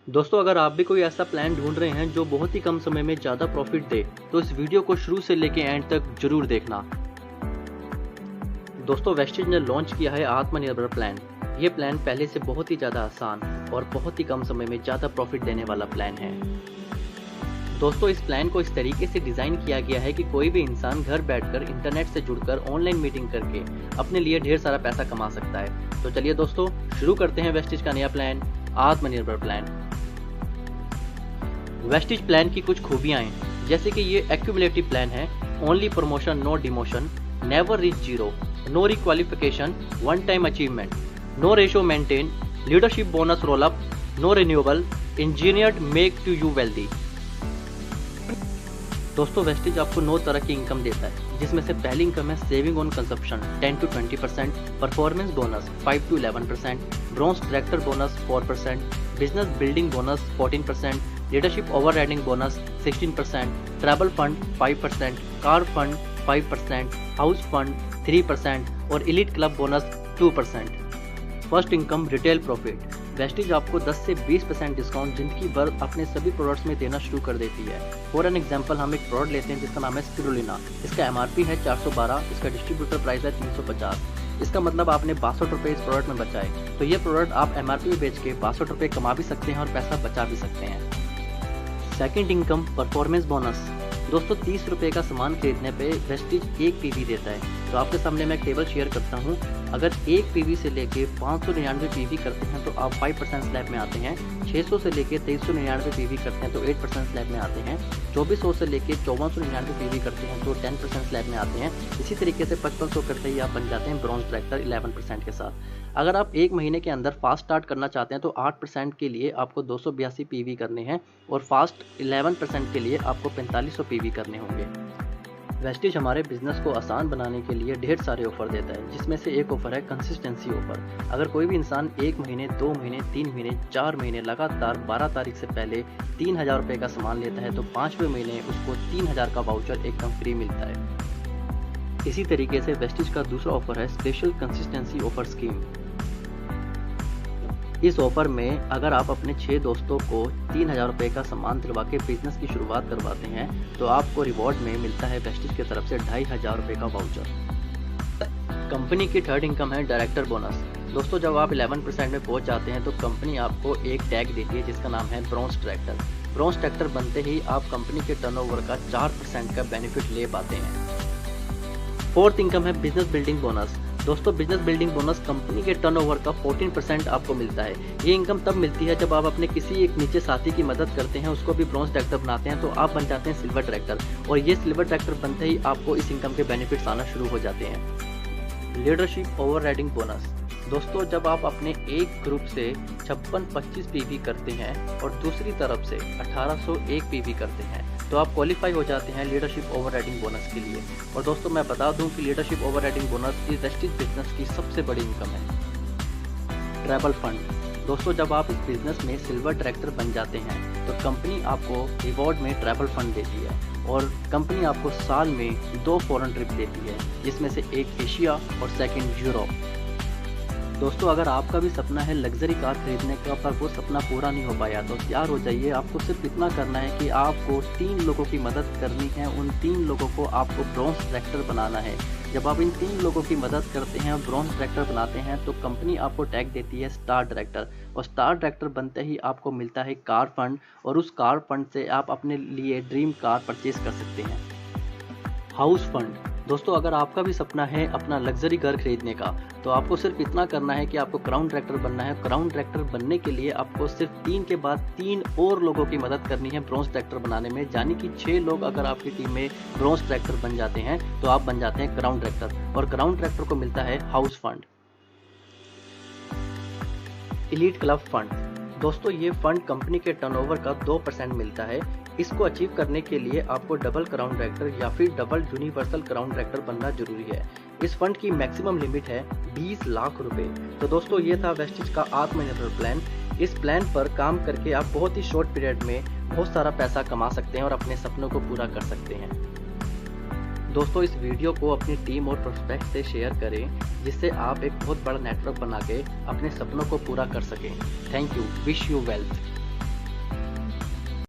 दोस्तों, अगर आप भी कोई ऐसा प्लान ढूंढ रहे हैं जो बहुत ही कम समय में ज़्यादा प्रॉफिट दे, तो इस वीडियो को शुरू से लेके एंड तक जरूर देखना। दोस्तों, वेस्टेज ने लॉन्च किया है आत्मनिर्भर प्लान। ये प्लान पहले से बहुत ही ज़्यादा आसान और बहुत ही कम समय में ज़्यादा प्रॉफिट देने वाला प्लान है। दोस्तों, इस प्लान को इस तरीके से डिज़ाइन किया गया है कि कोई भी इंसान घर बैठकर इंटरनेट से जुड़कर ऑनलाइन मीटिंग करके अपने लिए ढेर सारा पैसा कमा सकता है। तो चलिए दोस्तों, शुरू करते हैं वेस्टेज का नया प्लान, आत्मनिर्भर प्लान। वेस्टेज प्लान की कुछ खूबियां हैं, जैसे कि ये एक्यूमुलेटिव प्लान है, only promotion no demotion, never reach zero, no requalification, one time achievement, no ratio maintain, leadership bonus roll up, no renewable, engineered make to you wealthy. दोस्तों, wastage आपको 9 तरह की इनकम देता है, जिसमें से पहली इनकम है saving on consumption 10 to 20%, performance bonus 5 to 11%, bronze director bonus 4%, business building bonus 14%, leadership overriding bonus 16%, travel fund 5%, car fund 5%, house fund 3% और elite club bonus 2%। First income retail profit. Wastage आपको 10 से 20% discount जिंदगी भर अपने सभी products में देना शुरू कर देती है। फॉर एन एग्जांपल, हम एक प्रोडक्ट लेते हैं जिसका नाम है स्पिरुलिना। इसका MRP है 412, इसका डिस्ट्रीब्यूटर प्राइस है 350। इसका मतलब आपने 62 रुपये इस प्रोडक्ट में बचाए। तो ये प्रोडक्ट आप MRP में बेच के 62 रुपये कमा भी सकते हैं और पैसा बचा भी सकते हैं। Second income performance bonus. दोस्तों, 30 रुपये का सामान खरीदने पे वेस्टेज 1 PV देता है। तो आपके सामने मैं एक टेबल शेयर करता हूँ। अगर 1 PV से लेके 599 PV करते हैं तो आप 5% स्लैब में आते हैं। 600 से लेके 2399 PV करते हैं तो 8% स्लैब में आते हैं। 2400 से लेके 5499 PV करते हैं तो 10% स्लैब में आते हैं। इसी तरीके से 5500 करते ही आप बन जाते हैं ब्रॉन्ज डायरेक्टर 11% के साथ। अगर आप 1 महीने के अंदर फास्ट स्टार्ट करना चाहते हैं तो 8% के लिए आपको 282 PV करने हैं और फास्ट 11% के लिए आपको 4500 PV करने होंगे। वेस्टेज हमारे बिजनेस को आसान बनाने के लिए ढेर सारे ऑफर देता है, जिसमें से एक ऑफर है कंसिस्टेंसी ऑफर। अगर कोई भी इंसान 1 महीने, 2 महीने, 3 महीने, 4 महीने लगातार 12 तारीख से पहले 3000 रुपये का सामान लेता है तो 5वें महीने उसको 3000 का वाउचर एकदम फ्री मिलता है। इसी तरीके से वेस्टेज का दूसरा ऑफर है स्पेशल कंसिस्टेंसी ऑफर स्कीम। इस ऑफर में अगर आप अपने 6 दोस्तों को 3000 रुपये का सामान दिलवा के बिजनेस की शुरुआत करवाते हैं तो आपको रिवॉर्ड में मिलता है वेस्टेज की तरफ से 2500 रुपये का वाउचर। कंपनी की थर्ड इनकम है डायरेक्टर बोनस। दोस्तों, जब आप 11% में पहुंच जाते हैं तो कंपनी आपको एक टैग देती है जिसका नाम है ब्रॉन्ज डायरेक्टर। ब्रॉन्ज डायरेक्टर बनते ही आप कंपनी के टर्नओवर का 4% का बेनिफिट ले पाते हैं। फोर्थ इनकम है बिजनेस बिल्डिंग बोनस। दोस्तों, बिजनेस बिल्डिंग बोनस कंपनी के टर्नओवर का 14% आपको मिलता है। ये इनकम तब मिलती है जब आप अपने किसी एक नीचे साथी की मदद करते हैं, उसको भी ब्रॉन्ज डायरेक्टर बनाते हैं तो आप बन जाते हैं सिल्वर डायरेक्टर और ये सिल्वर डायरेक्टर बनते ही आपको इस इनकम के बेनिफिट्स आना शुरू हो जाते हैं। Leadership overriding bonus. दोस्तों, जब आप अपने एक ग्रुप से 56-25 PV करते हैं और दूसरी तरफ से 1801 PV करते हैं तो आप क्वालिफाई हो जाते हैं लीडरशिप ओवरराइडिंग बोनस के लिए। और दोस्तों, मैं बता दूं कि लीडरशिप ओवरराइडिंग बोनस इस वेस्टेज बिजनेस की सबसे बड़ी इनकम है। Travel fund. दोस्तों, जब आप इस बिजनेस में सिल्वर डायरेक्टर बन जाते हैं तो कंपनी आपको रिवॉर्ड में ट्रैवल फंड देती है और कंपनी आपको साल में 2 फॉरेन ट्रिप देती है, जिसमें से एक एशिया और सेकंड यूरोप। दोस्तों, अगर आपका भी सपना है लग्जरी कार खरीदने का पर वो सपना पूरा नहीं हो पाया तो तैयार हो जाइए। आपको सिर्फ इतना करना है कि आपको 3 लोगों की मदद करनी है। उन 3 लोगों को आपको ब्रॉन्ज डायरेक्टर बनाना है। जब आप इन 3 लोगों की मदद करते हैं और ब्रॉन्ज डायरेक्टर बनाते हैं तो कंपनी आपको टैग देती है स्टार डायरेक्टर और स्टार डायरेक्टर बनते ही आपको मिलता है कार फंड और उस कार फंड से आप अपने लिए ड्रीम कार परचेज कर सकते हैं। House fund. दोस्तों, अगर आपका भी सपना है अपना लग्जरी घर खरीदने का तो आपको सिर्फ इतना करना है कि आपको क्राउन डायरेक्टर बनना है। क्राउन डायरेक्टर बनने के लिए आपको सिर्फ 3 के बाद 3 और लोगों की मदद करनी है ब्रॉन्ज डायरेक्टर बनाने में, यानी कि 6 लोग अगर आपकी टीम में ब्रॉन्ज डायरेक्टर बन जाते हैं तो आप बन जाते हैं क्राउन डायरेक्टर और क्राउन डायरेक्टर को मिलता है house fund. Elite club fund. दोस्तों, ये फंड कंपनी के टर्नओवर का 2% मिलता है। इसको अचीव करने के लिए आपको डबल क्राउन डायरेक्टर या फिर डबल यूनिवर्सल क्राउन डायरेक्टर बनना जरूरी है। इस फंड की मैक्सिमम लिमिट है 20 लाख रुपए। तो दोस्तों, ये था वेस्टेज का आत्मनिर्भर प्लान। इस प्लान पर काम करके आप बहुत ही शॉर्ट पीरियड में बहुत सारा पैसा कमा सकते हैं और अपने सपनों को पूरा कर सकते हैं। दोस्तों, इस वीडियो को अपनी टीम और प्रोस्पेक्ट से शेयर करें जिससे आप एक बहुत बड़ा नेटवर्क बना के अपने सपनों को पूरा कर सकें। Thank you. Wish you wealth.